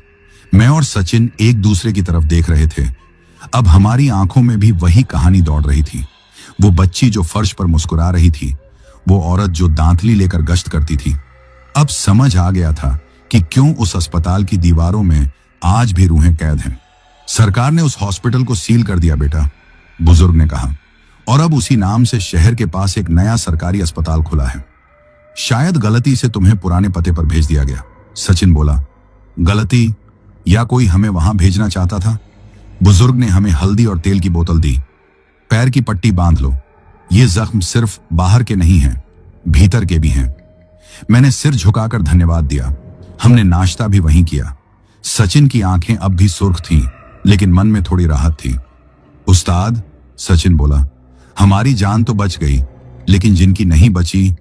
मैं और सचिन एक दूसरे की तरफ देख रहे थे। अब हमारी आंखों में भी वही कहानी दौड़ रही थी। वो बच्ची जो फर्श पर मुस्कुरा रही थी, वो औरत जो दांतली लेकर गश्त करती थी। अब समझ आ गया था कि क्यों उस अस्पताल की दीवारों में आज भी रूहें कैद हैं। सरकार ने उस हॉस्पिटल को सील कर दिया बेटा, बुजुर्ग ने कहा, और अब उसी नाम से शहर के पास एक नया सरकारी अस्पताल खुला है। शायद गलती से तुम्हें पुराने पते पर भेज दिया गया। सचिन बोला। गलती? या कोई हमें वहां भेजना चाहता था? बुजुर्ग ने हमें हल्दी और तेल की बोतल दी। पैर की पट्टी बांध लो, ये जख्म सिर्फ बाहर के नहीं हैं, भीतर के भी हैं। मैंने सिर झुकाकर धन्यवाद दिया। हमने नाश्ता भी वहीं किया। सचिन की आंखें अब भी सुर्ख थीं, लेकिन मन में थोड़ी राहत थी। उस्ताद, सचिन बोला, हमारी जान तो बच गई, लेकिन जिनकी नहीं बची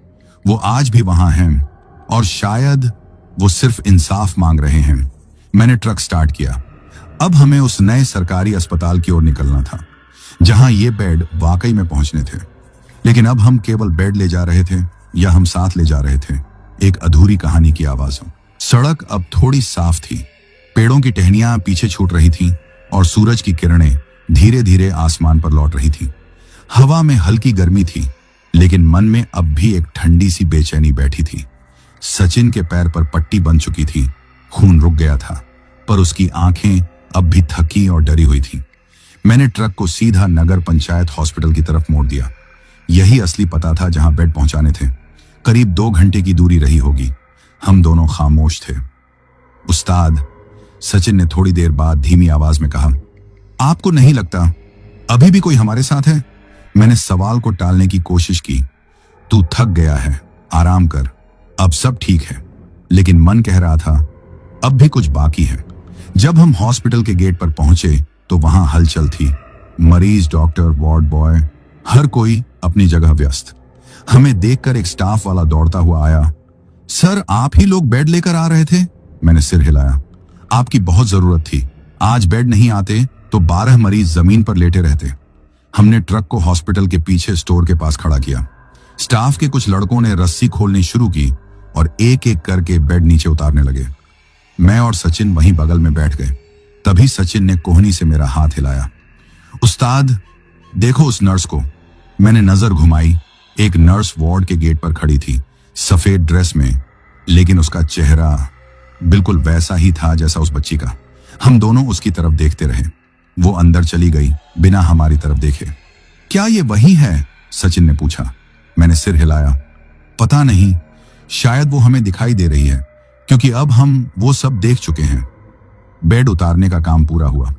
वो आज भी वहां हैं, और शायद वो सिर्फ इंसाफ मांग रहे हैं। मैंने ट्रक स्टार्ट किया। अब हमें उस नए सरकारी अस्पताल की ओर निकलना था, जहां ये बेड वाकई में पहुंचने थे। लेकिन अब हम केवल बेड ले जा रहे थे या हम साथ ले जा रहे थे एक अधूरी कहानी की आवाजों। सड़क अब थोड़ी साफ थी, पेड़ों की टहनियां पीछे छूट रही थीं और सूरज की किरणें धीरे धीरे आसमान पर लौट रही थीं। हवा में हल्की गर्मी थी, लेकिन मन में अब भी एक ठंडी सी बेचैनी बैठी थी। सचिन के पैर पर पट्टी बन चुकी थी, खून रुक गया था, पर उसकी आंखें अब भी थकी और डरी हुई थीं। मैंने ट्रक को सीधा नगर पंचायत हॉस्पिटल की तरफ मोड़ दिया। यही असली पता था जहां बेड पहुंचाने थे। करीब 2 घंटे की दूरी रही होगी। हम दोनों खामोश थे। उस्ताद, सचिन ने थोड़ी देर बाद धीमी आवाज में कहा, आपको नहीं लगता अभी भी कोई हमारे साथ है? मैंने सवाल को टालने की कोशिश की। तू थक गया है, आराम कर, अब सब ठीक है। लेकिन मन कह रहा था अब भी कुछ बाकी है। जब हम हॉस्पिटल के गेट पर पहुंचे तो वहां हलचल थी। मरीज, डॉक्टर, वार्ड बॉय, हर कोई अपनी जगह व्यस्त। हमें देखकर एक स्टाफ वाला दौड़ता हुआ आया। सर, आप ही लोग बेड लेकर आ रहे थे? मैंने सिर हिलाया। आपकी बहुत जरूरत थी। आज बेड नहीं आते तो 12 मरीज जमीन पर लेटे रहते। हमने ट्रक को हॉस्पिटल के पीछे स्टोर के पास खड़ा किया। स्टाफ के कुछ लड़कों ने रस्सी खोलनी शुरू की और एक एक करके बेड नीचे उतारने लगे। मैं और सचिन वहीं बगल में बैठ गए। तभी सचिन ने कोहनी से मेरा हाथ हिलाया। उस्ताद, देखो उस नर्स को। मैंने नजर घुमाई। एक नर्स वार्ड के गेट पर खड़ी थी, सफेद ड्रेस में, लेकिन उसका चेहरा बिल्कुल वैसा ही था जैसा उस बच्ची का। हम दोनों उसकी तरफ देखते रहे। वो अंदर चली गई बिना हमारी तरफ देखे। क्या ये वही है? सचिन ने पूछा। मैंने सिर हिलाया। पता नहीं, शायद वो हमें दिखाई दे रही है, क्योंकि अब हम वो सब देख चुके हैं। बेड उतारने का काम पूरा हुआ।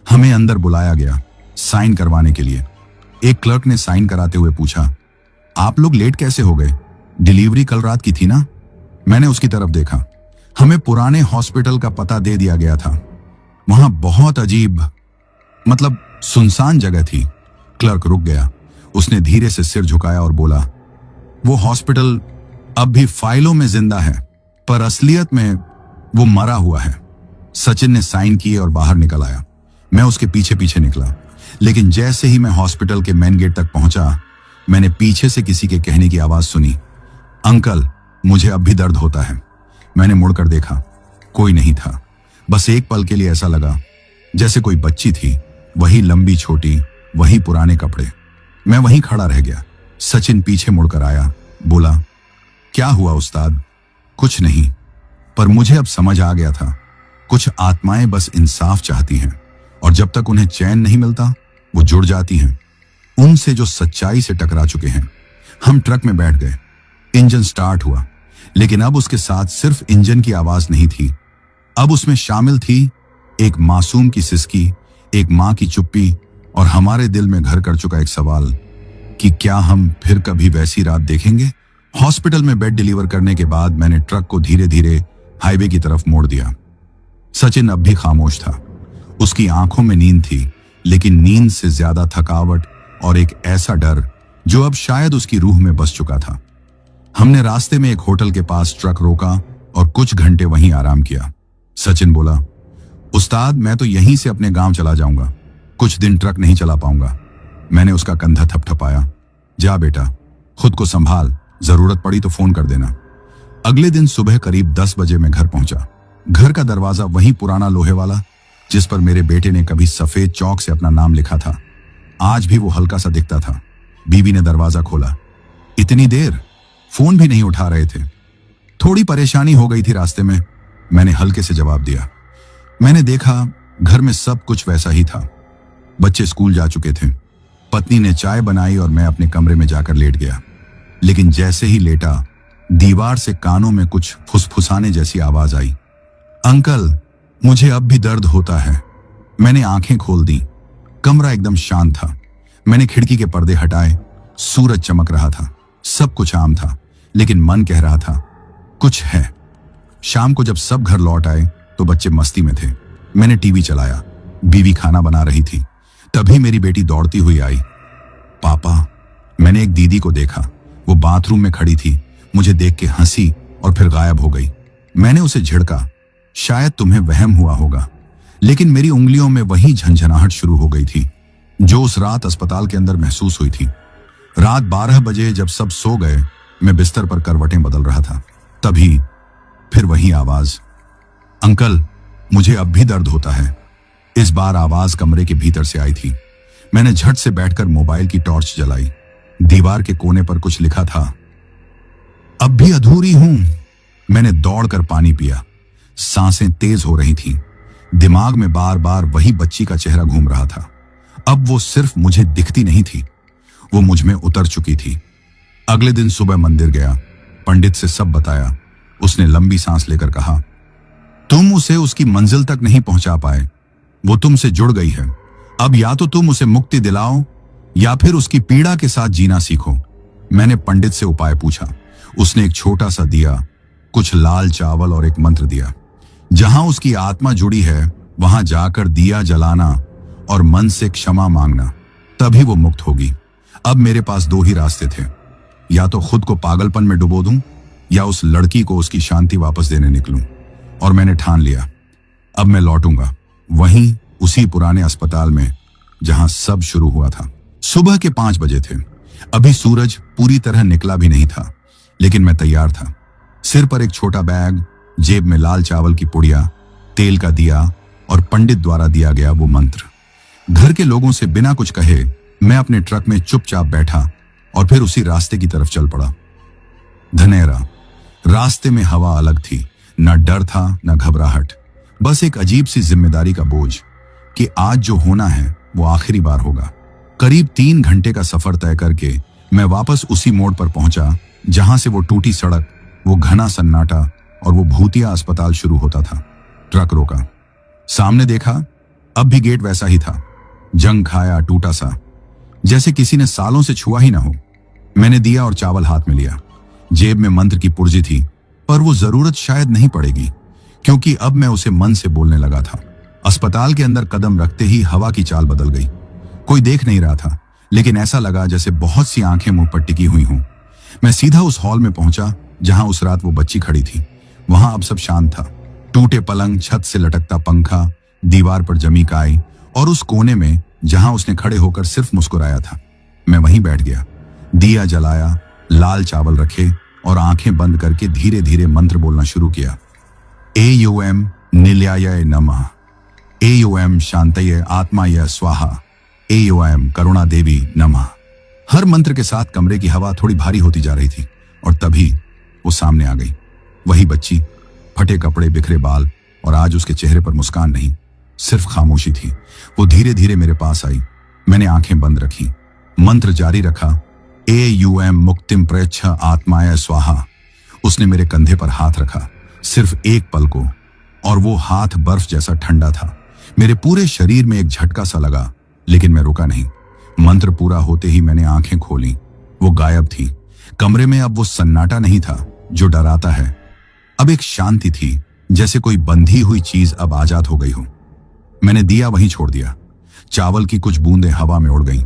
हमें अंदर बुलाया गया साइन करवाने के लिए। एक क्लर्क ने साइन कराते हुए पूछा, आप लोग लेट कैसे हो गए? डिलीवरी कल रात की थी ना? मैंने उसकी तरफ देखा। हमें पुराने हॉस्पिटल का पता दे दिया गया था। वहां बहुत अजीब, मतलब सुनसान जगह थी। क्लर्क रुक गया। उसने धीरे से सिर झुकाया और बोला, वो हॉस्पिटल अब भी फाइलों में जिंदा है, पर असलियत में वो मरा हुआ है। सचिन ने साइन किए और बाहर निकल आया। मैं उसके पीछे पीछे निकला, लेकिन जैसे ही मैं हॉस्पिटल के मेन गेट तक पहुंचा, मैंने पीछे से किसी के कहने की आवाज सुनी, अंकल, मुझे अब भी दर्द होता है। मैंने मुड़कर देखा, कोई नहीं था। बस एक पल के लिए ऐसा लगा जैसे कोई बच्ची थी, वही लंबी छोटी, वही पुराने कपड़े। मैं वहीं खड़ा रह गया। सचिन पीछे मुड़कर आया, बोला, क्या हुआ उस्ताद? कुछ नहीं, पर मुझे अब समझ आ गया था, कुछ आत्माएं बस इंसाफ चाहती हैं, और जब तक उन्हें चैन नहीं मिलता वो जुड़ जाती हैं उनसे जो सच्चाई से टकरा चुके हैं। हम ट्रक में बैठ गए। इंजन स्टार्ट हुआ, लेकिन अब उसके साथ सिर्फ इंजन की आवाज नहीं थी। अब उसमें शामिल थी एक मासूम की सिसकी, एक मां की चुप्पी, और हमारे दिल में घर कर चुका एक सवाल कि क्या हम फिर कभी वैसी रात देखेंगे? हॉस्पिटल में बेड डिलीवर करने के बाद मैंने ट्रक को धीरे धीरे हाईवे की तरफ मोड़ दिया। सचिन अब भी खामोश था। उसकी आंखों में नींद थी, लेकिन नींद से ज्यादा थकावट और एक ऐसा डर जो अब शायद उसकी रूह में बस चुका था। हमने रास्ते में एक होटल के पास ट्रक रोका और कुछ घंटे वहीं आराम किया। सचिन बोला, उस्ताद, मैं तो यहीं से अपने गांव चला जाऊंगा, कुछ दिन ट्रक नहीं चला पाऊंगा। मैंने उसका कंधा थपथपाया। जा बेटा, खुद को संभाल, जरूरत पड़ी तो फोन कर देना। अगले दिन सुबह करीब 10 बजे मैं घर पहुंचा। घर का दरवाजा वही पुराना लोहे वाला जिस पर मेरे बेटे ने कभी सफेद चौक से अपना नाम लिखा था। आज भी वो हल्का सा दिखता था। बीवी ने दरवाजा खोला। इतनी देर? फोन भी नहीं उठा रहे थे। थोड़ी परेशानी हो गई थी रास्ते में, मैंने हल्के से जवाब दिया। मैंने देखा घर में सब कुछ वैसा ही था। बच्चे स्कूल जा चुके थे। पत्नी ने चाय बनाई और मैं अपने कमरे में जाकर लेट गया। लेकिन जैसे ही लेटा, दीवार से कानों में कुछ फुसफुसाने जैसी आवाज आई। अंकल, मुझे अब भी दर्द होता है। मैंने आंखें खोल दी। कमरा एकदम शांत था। मैंने खिड़की के पर्दे हटाए। सूरज चमक रहा था। सब कुछ आम था, लेकिन मन कह रहा था कुछ है। शाम को जब सब घर लौट आए तो बच्चे मस्ती में थे। मैंने टीवी चलाया। बीवी खाना बना रही थी। तभी मेरी बेटी दौड़ती हुई आई। पापा। मैंने एक दीदी को देखा। वो बाथरूम में खड़ी थी। मुझे देख के हंसी और फिर गायब हो गई। मैंने उसे झिड़का। शायद तुम्हें वहम हुआ होगा। लेकिन मेरी उंगलियों में वही झंझनाहट शुरू हो गई थी जो उस रात अस्पताल के अंदर महसूस हुई थी। रात 12 बजे जब सब सो गए, मैं बिस्तर पर करवटें बदल रहा था। तभी फिर वही आवाज। अंकल, मुझे अब भी दर्द होता है। इस बार आवाज कमरे के भीतर से आई थी। मैंने झट से बैठकर मोबाइल की टॉर्च जलाई। दीवार के कोने पर कुछ लिखा था, अब भी अधूरी हूं। मैंने दौड़कर पानी पिया। सांसें तेज हो रही थीं। दिमाग में बार बार वही बच्ची का चेहरा घूम रहा था। अब वो सिर्फ मुझे दिखती नहीं थी, वो मुझ में उतर चुकी थी। अगले दिन सुबह मंदिर गया। पंडित से सब बताया। उसने लंबी सांस लेकर कहा, तुम उसे उसकी मंजिल तक नहीं पहुंचा पाए। वो तुमसे जुड़ गई है। अब या तो तुम उसे मुक्ति दिलाओ या फिर उसकी पीड़ा के साथ जीना सीखो। मैंने पंडित से उपाय पूछा। उसने एक छोटा सा दिया, कुछ लाल चावल और एक मंत्र दिया। जहां उसकी आत्मा जुड़ी है वहां जाकर दिया जलाना और मन से क्षमा मांगना, तभी वो मुक्त होगी। अब मेरे पास 2 ही रास्ते थे, या तो खुद को पागलपन में डुबो दूं या उस लड़की को उसकी शांति वापस देने निकलूं। और मैंने ठान लिया, अब मैं लौटूंगा वहीं उसी पुराने अस्पताल में जहां सब शुरू हुआ था। सुबह के 5 बजे थे। अभी सूरज पूरी तरह निकला भी नहीं था, लेकिन मैं तैयार था। सिर पर एक छोटा बैग, जेब में लाल चावल की पुड़िया, तेल का दिया और पंडित द्वारा दिया गया वो मंत्र। घर के लोगों से बिना कुछ कहे मैं अपने ट्रक में चुपचाप बैठा और फिर उसी रास्ते की तरफ चल पड़ा। धनेरा। रास्ते में हवा अलग थी। न डर था न घबराहट, बस एक अजीब सी जिम्मेदारी का बोझ कि आज जो होना है वो आखिरी बार होगा। करीब 3 घंटे का सफर तय करके मैं वापस उसी मोड़ पर पहुंचा जहां से वो टूटी सड़क, वो घना सन्नाटा और वो भूतिया अस्पताल शुरू होता था। ट्रक रोका। सामने देखा, अब भी गेट वैसा ही था, जंग खाया, टूटा सा, जैसे किसी ने सालों से छुआ ही ना हो। मैंने दिया और चावल हाथ में लिया। जेब में मंत्र की पुर्जी थी, पर वो जरूरत शायद नहीं पड़ेगी क्योंकि अब मैं उसे मन से बोलने लगा था। अस्पताल के अंदर कदम रखते ही हवा की चाल बदल गई। कोई देख नहीं रहा था, लेकिन ऐसा लगा जैसे बहुत सी आंखें मुंह पर टिकी हुई हों। मैं सीधा उस हॉल में पहुंचा जहां उस रात वो बच्ची खड़ी थी। वहां अब सब शांत था। टूटे पलंग, छत से लटकता पंखा, दीवार पर जमी काई और उस कोने में जहां उसने खड़े होकर सिर्फ मुस्कुराया था। मैं वहीं बैठ गया। दिया जलाया, लाल चावल रखे और आंखें बंद करके धीरे धीरे मंत्र बोलना शुरू किया। एयूएम निलयाय नमः, एयूएम शांतये आत्माय स्वाहा, एयूएम करुणा देवी नमः। हर मंत्र के साथ कमरे की हवा थोड़ी भारी होती जा रही थी और तभी वो सामने आ गई। वही बच्ची, फटे कपड़े, बिखरे बाल, और आज उसके चेहरे पर मुस्कान नहीं, सिर्फ खामोशी थी। वो धीरे धीरे मेरे पास आई। मैंने आंखें बंद रखी, मंत्र जारी रखा। एयूएम मुक्तिम प्रयच्छ आत्माय स्वाहा। उसने मेरे कंधे पर हाथ रखा, सिर्फ एक पल को, और वो हाथ बर्फ जैसा ठंडा था। मेरे पूरे शरीर में एक झटका सा लगा, लेकिन मैं रुका नहीं। मंत्र पूरा होते ही मैंने आंखें खोली। वो गायब थी। कमरे में अब वो सन्नाटा नहीं था जो डराता है। अब एक शांति थी, जैसे कोई बंधी हुई चीज अब आजाद हो गई हो। मैंने दिया वहीं छोड़ दिया। चावल की कुछ बूंदें हवा में उड़ गईं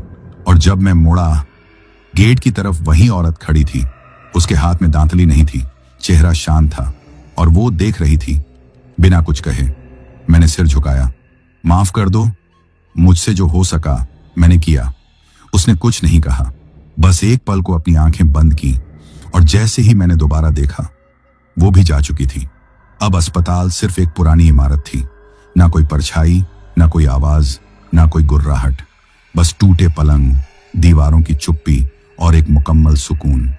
और जब मैं मुड़ा, गेट की तरफ वही औरत खड़ी थी। उसके हाथ में दांतली नहीं थी, चेहरा शांत था और वो देख रही थी बिना कुछ कहे। मैंने सिर झुकाया। माफ कर दो, मुझसे जो हो सका मैंने किया। उसने कुछ नहीं कहा, बस एक पल को अपनी आंखें बंद की और जैसे ही मैंने दोबारा देखा, वो भी जा चुकी थी। अब अस्पताल सिर्फ एक पुरानी इमारत थी, ना कोई परछाई, ना कोई आवाज, ना कोई गुर्राहट, बस टूटे पलंग, दीवारों की चुप्पी और एक मुकम्मल सुकून।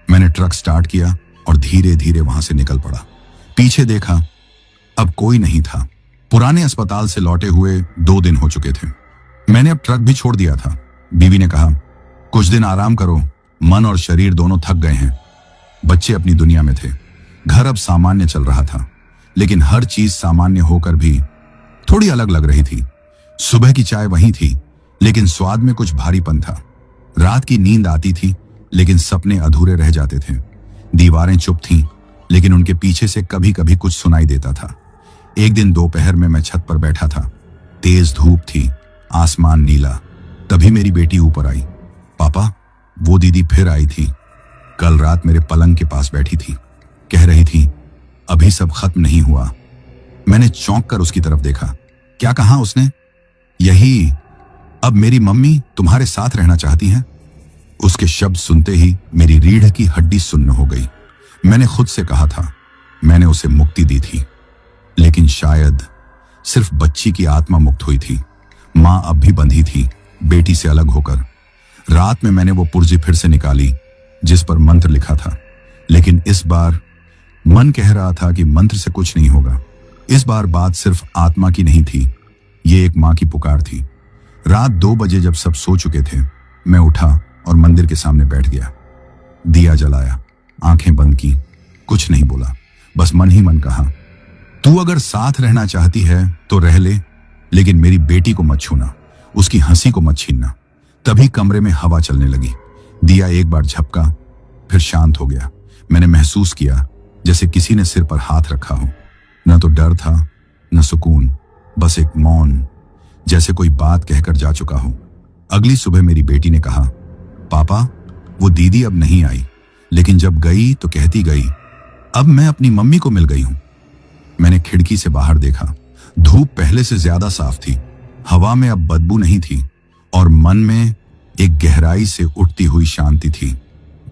मैंने ट्रक स्टार्ट किया और धीरे धीरे वहां से निकल पड़ा। पीछे देखा, अब कोई नहीं था। पुराने अस्पताल से लौटे हुए 2 दिन हो चुके थे। मैंने अब ट्रक भी छोड़ दिया था। बीवी ने कहा, कुछ दिन आराम करो, मन और शरीर दोनों थक गए हैं। बच्चे अपनी दुनिया में थे, घर अब सामान्य चल रहा था, लेकिन हर चीज सामान्य होकर भी थोड़ी अलग लग रही थी। सुबह की चाय वही थी, लेकिन स्वाद में कुछ भारीपन था। रात की नींद आती थी, लेकिन सपने अधूरे रह जाते थे। दीवारें चुप थीं, लेकिन उनके पीछे से कभी कभी कुछ सुनाई देता था। एक दिन दोपहर में मैं छत पर बैठा था। तेज धूप थी, आसमान नीला। तभी मेरी बेटी ऊपर आई। पापा, वो दीदी फिर आई थी। कल रात मेरे पलंग के पास बैठी थी, कह रही थी, अभी सब खत्म नहीं हुआ। मैंने चौंक कर उसकी तरफ देखा। क्या कहा उसने? यही, अब मेरी मम्मी तुम्हारे साथ रहना चाहती हैं। उसके शब्द सुनते ही मेरी रीढ़ की हड्डी सुन्न हो गई। मैंने खुद से कहा था, मैंने उसे मुक्ति दी थी, लेकिन शायद सिर्फ बच्ची की आत्मा मुक्त हुई थी। मां अब भी बंधी थी, बेटी से अलग होकर। रात में मैंने वो पुर्जी फिर से निकाली जिस पर मंत्र लिखा था, लेकिन इस बार मन कह रहा था कि मंत्र से कुछ नहीं होगा। इस बार बात सिर्फ आत्मा की नहीं थी, ये एक मां की पुकार थी। रात 2 बजे जब सब सो चुके थे, मैं उठा और मंदिर के सामने बैठ गया। दिया जलाया, आंखें बंद की, कुछ नहीं बोला, बस मन ही मन कहा, तू अगर साथ रहना चाहती है तो रह ले, लेकिन मेरी बेटी को मत छूना, उसकी हंसी को मत छीनना। तभी कमरे में हवा चलने लगी। दिया एक बार झपका, फिर शांत हो गया। मैंने महसूस किया जैसे किसी ने सिर पर हाथ रखा हो। न तो डर था, न सुकून, बस एक मौन, जैसे कोई बात कहकर जा चुका हो। अगली सुबह मेरी बेटी ने कहा, पापा, वो दीदी अब नहीं आई, लेकिन जब गई तो कहती गई, अब मैं अपनी मम्मी को मिल गई हूं। मैंने खिड़की से बाहर देखा। धूप पहले से ज्यादा साफ थी, हवा में अब बदबू नहीं थी और मन में एक गहराई से उठती हुई शांति थी।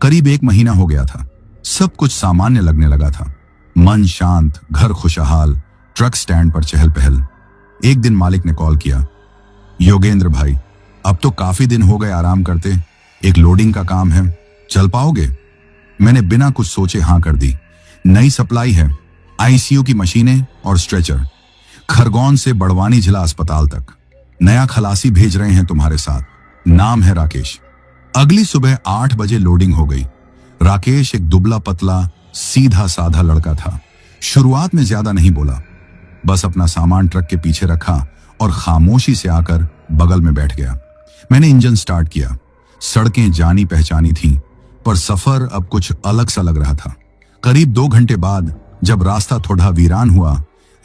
करीब 1 महीना हो गया था। सब कुछ सामान्य लगने लगा था। मन शांत, घर खुशहाल, ट्रक स्टैंड पर चहल पहल। एक दिन मालिक ने कॉल किया, योगेंद्र भाई, अब तो काफी दिन हो गए आराम करते, एक लोडिंग का काम है, चल पाओगे? मैंने बिना कुछ सोचे हां कर दी। नई सप्लाई है, आईसीयू की मशीनें और स्ट्रेचर, खरगोन से बड़वानी जिला अस्पताल तक। नया खलासी भेज रहे हैं तुम्हारे साथ, नाम है राकेश। अगली सुबह 8 बजे लोडिंग हो गई। राकेश एक दुबला पतला सीधा साधा लड़का था। शुरुआत में ज्यादा नहीं बोला, बस अपना सामान ट्रक के पीछे रखा और खामोशी से आकर बगल में बैठ गया। मैंने इंजन स्टार्ट किया। सड़कें जानी पहचानी थीं, पर सफर अब कुछ अलग सा लग रहा था। करीब 2 घंटे बाद जब रास्ता थोड़ा वीरान हुआ,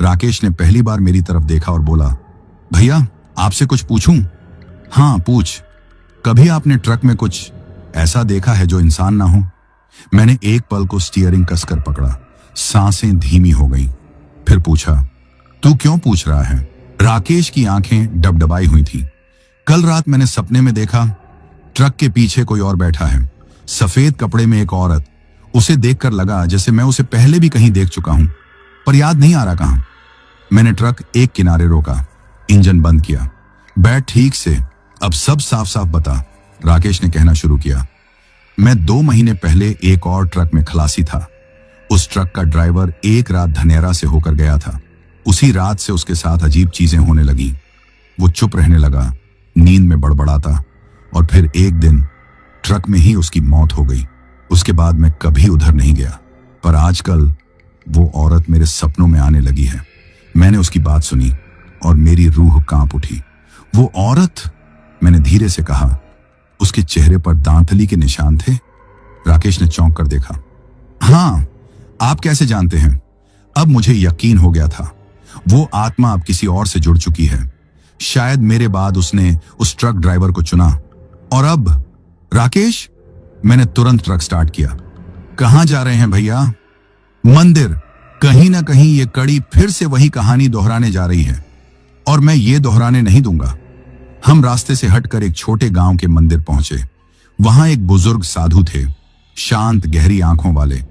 राकेश ने पहली बार मेरी तरफ देखा और बोला, भैया, आपसे कुछ पूछूं? हाँ, पूछ। कभी आपने ट्रक में कुछ ऐसा देखा है जो इंसान ना हो? मैंने एक पल को स्टीयरिंग कसकर पकड़ा, सांसें धीमी हो गई। फिर पूछा, तू क्यों पूछ रहा है? राकेश की आंखें डबडबाई हुई थी। कल रात मैंने सपने में देखा, ट्रक के पीछे कोई और बैठा है, सफेद कपड़े में एक औरत। उसे देखकर लगा जैसे मैं उसे पहले भी कहीं देख चुका हूं, पर याद नहीं आ रहा कहां। मैंने ट्रक एक किनारे रोका, इंजन बंद किया। बैठ ठीक से, अब सब साफ साफ बता, राकेश ने कहना शुरू किया। मैं 2 महीने पहले एक और ट्रक में खलासी था। उस ट्रक का ड्राइवर एक रात धनेरा से होकर गया था। उसी रात से उसके साथ अजीब चीजें होने लगी। वो चुप रहने लगा, नींद में बड़बड़ाता, और फिर एक दिन ट्रक में ही उसकी मौत हो गई। उसके बाद मैं कभी उधर नहीं गया, पर आजकल वो औरत मेरे सपनों में आने लगी है। मैंने उसकी बात सुनी और मेरी रूह कांप उठी। वो औरत, मैंने धीरे से कहा, उसके चेहरे पर दांतली के निशान थे। राकेश ने चौंक कर देखा। हाँ, आप कैसे जानते हैं? अब मुझे यकीन हो गया था, वो आत्मा अब किसी और से जुड़ चुकी है। शायद मेरे बाद उसने उस ट्रक ड्राइवर को चुना। और अब राकेश, मैंने तुरंत ट्रक स्टार्ट किया। कहां जा रहे हैं भैया? मंदिर, कहीं ना कहीं ये कड़ी फिर से वही कहानी दोहराने जा रही है और मैं ये दोहराने नहीं दूंगा। हम रास्ते से हटकर एक छोटे गांव के मंदिर पहुंचे। वहां एक बुजुर्ग साधु थे, शांत गहरी आंखों वाले।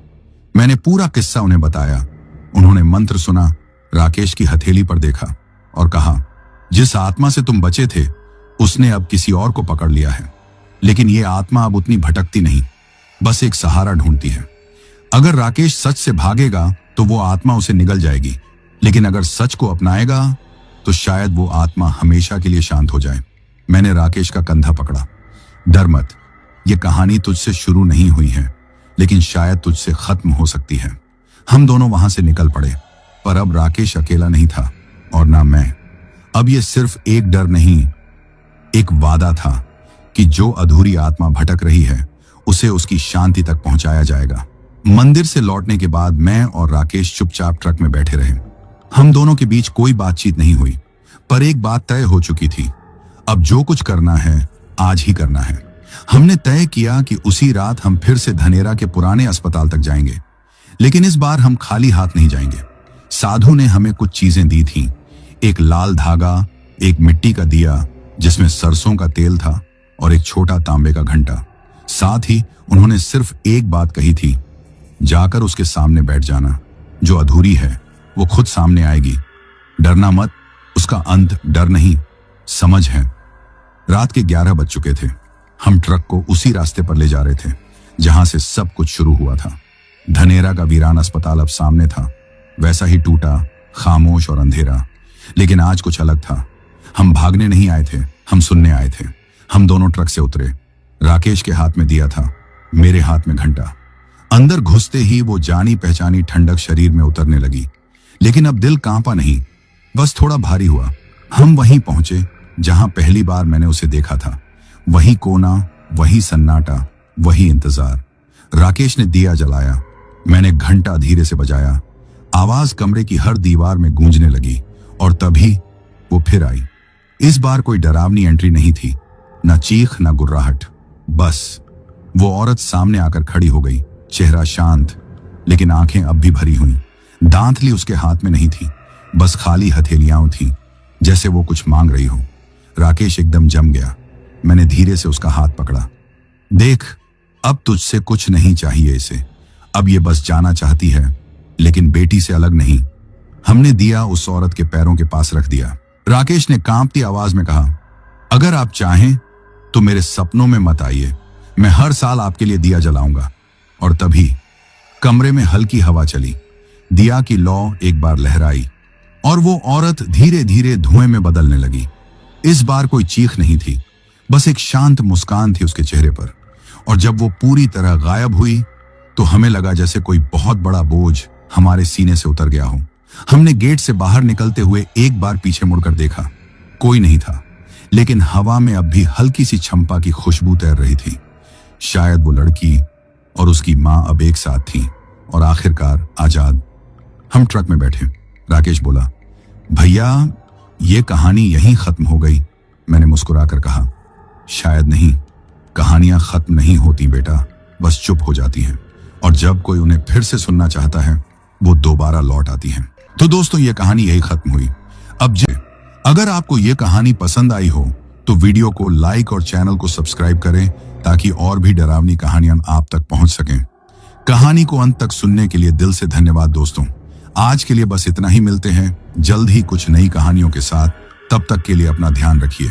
मैंने पूरा किस्सा उन्हें बताया। उन्होंने मंत्र सुना, राकेश की हथेली पर देखा और कहा, जिस आत्मा से तुम बचे थे उसने अब किसी और को पकड़ लिया है, लेकिन ये आत्मा अब उतनी भटकती नहीं, बस एक सहारा ढूंढती है। अगर राकेश सच से भागेगा तो वो आत्मा उसे निगल जाएगी, लेकिन अगर सच को अपनाएगा तो शायद वो आत्मा हमेशा के लिए शांत हो जाए। मैंने राकेश का कंधा पकड़ा। डर मत, ये कहानी तुझसे शुरू नहीं हुई है, लेकिन शायद तुझसे खत्म हो सकती है। हम दोनों वहां से निकल पड़े, पर अब राकेश अकेला नहीं था और ना मैं। अब ये सिर्फ एक डर नहीं, एक वादा था कि जो अधूरी आत्मा भटक रही है उसे उसकी शांति तक पहुंचाया जाएगा। मंदिर से लौटने के बाद मैं और राकेश चुपचाप ट्रक में बैठे रहे। हम दोनों के बीच कोई बातचीत नहीं हुई, पर एक बात तय हो चुकी थी, अब जो कुछ करना है आज ही करना है। हमने तय किया कि उसी रात हम फिर से धनेरा के पुराने अस्पताल तक जाएंगे, लेकिन इस बार हम खाली हाथ नहीं जाएंगे। साधु ने हमें कुछ चीजें दी थीं, एक लाल धागा, एक मिट्टी का दिया जिसमें सरसों का तेल था और एक छोटा तांबे का घंटा। साथ ही उन्होंने सिर्फ एक बात कही थी, जाकर उसके सामने बैठ जाना, जो अधूरी है वो खुद सामने आएगी। डरना मत, उसका अंत डर नहीं, समझ है। रात के 11 बज चुके थे। हम ट्रक को उसी रास्ते पर ले जा रहे थे जहां से सब कुछ शुरू हुआ था। धनेरा का वीरान अस्पताल अब सामने था, वैसा ही टूटा, खामोश और अंधेरा, लेकिन आज कुछ अलग था। हम भागने नहीं आए थे, हम सुनने आए थे। हम दोनों ट्रक से उतरे। राकेश के हाथ में दिया था, मेरे हाथ में घंटा। अंदर घुसते ही वो जानी पहचानी ठंडक शरीर में उतरने लगी, लेकिन अब दिल कांपा नहीं, बस थोड़ा भारी हुआ। हम वहीं पहुंचे जहां पहली बार मैंने उसे देखा था। वही कोना, वही सन्नाटा, वही इंतजार। राकेश ने दिया जलाया, मैंने घंटा धीरे से बजाया। आवाज कमरे की हर दीवार में गूंजने लगी और तभी वो फिर आई। इस बार कोई डरावनी एंट्री नहीं थी, न चीख न गुर्राहट, बस वो औरत सामने आकर खड़ी हो गई। चेहरा शांत, लेकिन आंखें अब भी भरी हुई। दांतली उसके हाथ में नहीं थी, बस खाली हथेलियां थीं, जैसे वो कुछ मांग रही हो। राकेश एकदम जम गया। मैंने धीरे से उसका हाथ पकड़ा। देख, अब तुझसे कुछ नहीं चाहिए इसे, अब ये बस जाना चाहती है, लेकिन बेटी से अलग नहीं। हमने दिया उस औरत के पैरों के पास रख दिया। राकेश ने कांपती आवाज में कहा, अगर आप चाहें तो मेरे सपनों में मत आइए, मैं हर साल आपके लिए दिया जलाऊंगा। और तभी कमरे में हल्की हवा चली, दिया की लौ एक बार लहराई और वो औरत धीरे धीरे धुएं में बदलने लगी। इस बार कोई चीख नहीं थी, बस एक शांत मुस्कान थी उसके चेहरे पर। और जब वो पूरी तरह गायब हुई तो हमें लगा जैसे कोई बहुत बड़ा बोझ हमारे सीने से उतर गया हो। हमने गेट से बाहर निकलते हुए एक बार पीछे मुड़कर देखा, कोई नहीं था, लेकिन हवा में अब भी हल्की सी चंपा की खुशबू तैर रही थी। शायद वो लड़की और उसकी मां अब एक साथ थी और आखिरकार आजाद। हम ट्रक में बैठे। राकेश बोला, भैया ये कहानी यहीं खत्म हो गई। मैंने मुस्कुराकर कहा, शायद नहीं, कहानियां खत्म नहीं होती बेटा, बस चुप हो जाती हैं, और जब कोई उन्हें फिर से सुनना चाहता है वो दोबारा लौट आती हैं। तो दोस्तों, ये कहानी यही खत्म हुई। अब अगर आपको ये कहानी पसंद आई हो तो वीडियो को लाइक और चैनल को सब्सक्राइब करें ताकि और भी डरावनी कहानियां आप तक पहुंच सकें। कहानी को अंत तक सुनने के लिए दिल से धन्यवाद दोस्तों। आज के लिए बस इतना ही, मिलते हैं जल्द ही कुछ नई कहानियों के साथ। तब तक के लिए अपना ध्यान रखिए।